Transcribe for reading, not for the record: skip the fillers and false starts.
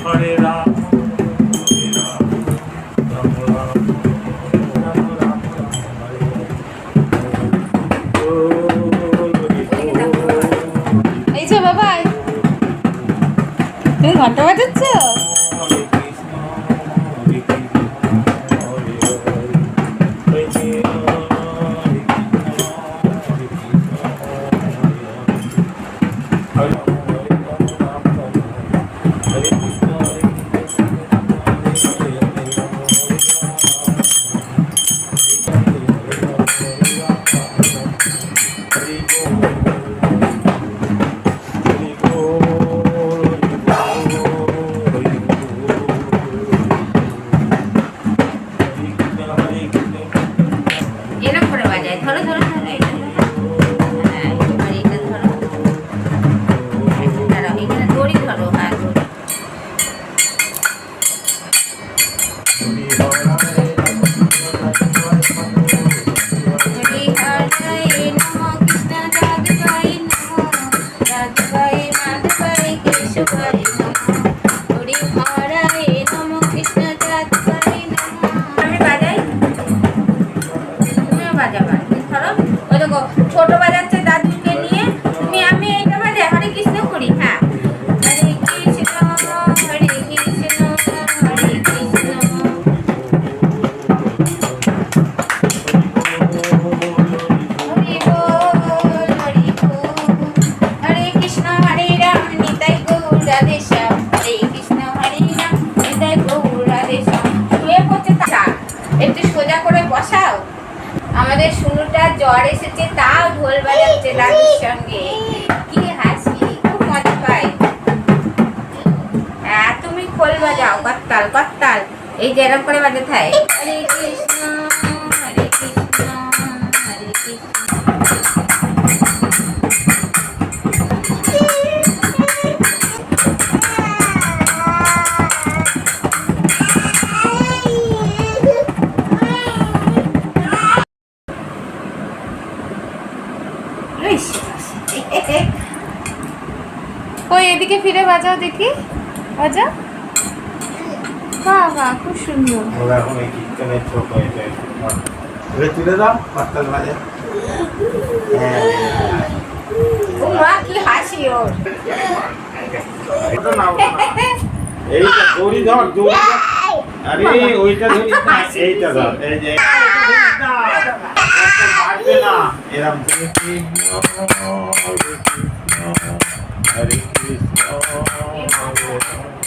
হরে রাম রাম রাম রাম রাম হরে এই যে বাবা তুমি ঘন্টা বাজাচ্ছ? এরকম করে বাজায়, ধরো ধরো ধরো এটা ধরো। হ্যাঁ এবার এটা ধরো, দাঁড়াও এখানে দড়ি ধরো, হ্যাঁ দড়ি। হরি হরায় নমো কৃষ্ণ রাধায় নমো রাধায় মাধবায় কেশবায় নমো হরি হরায় নমো কৃষ্ণ রাধায় নমো। আমি বাজাই, তুমিও বাজাবা, ধরো ওই দেখো ছোট বাজাচ্ছে দাদুকে নিয়ে, তুমি আমি এইটা বাজাই হরে কৃষ্ণ করি। হ্যাঁ হরে কৃষ্ণ হরে কৃষ্ণ হরে কৃষ্ণ হরি বল হরি বল, হরে কৃষ্ণ হরে রাম নিতাই গৌর রাধে শ্যাম, হরে কৃষ্ণ হরে রাম নিতাই গৌর রাধে শ্যাম। শুয়ে পড়ছে তা একটু সোজা করে বসাও। আমাদের শুনুটা জ্বর এসেছে তাও ঢোল বাজাচ্ছে দাদুর সঙ্গে, কি হাসি, খুব মজা পাই। হ্যাঁ তুমি খোল বাজাও, করতাল করতাল, এই যে এরকম করে বাজাতে হয়। হরে কৃষ্ণ হরে কৃষ্ণ হরে কৃষ্ণ। ওই এদিকে ফিরে বাজাও দেখি, বাজাও। বাহ বাহ খুব সুন্দর। ওরা এখন এই কীর্তনের ছোট হয়েছে, এবার তুলে দাও করতাল বাজে। হ্যাঁ ও মা কি হাসি ওর। ওটা নাও না। এইটা দড়ি ধর, দড়ি ধর। আরে ওইটা ধরিস না, এইটা ধর, এই যে মারবে না এরম। হরে কৃষ্ণ হরে কৃষ্ণ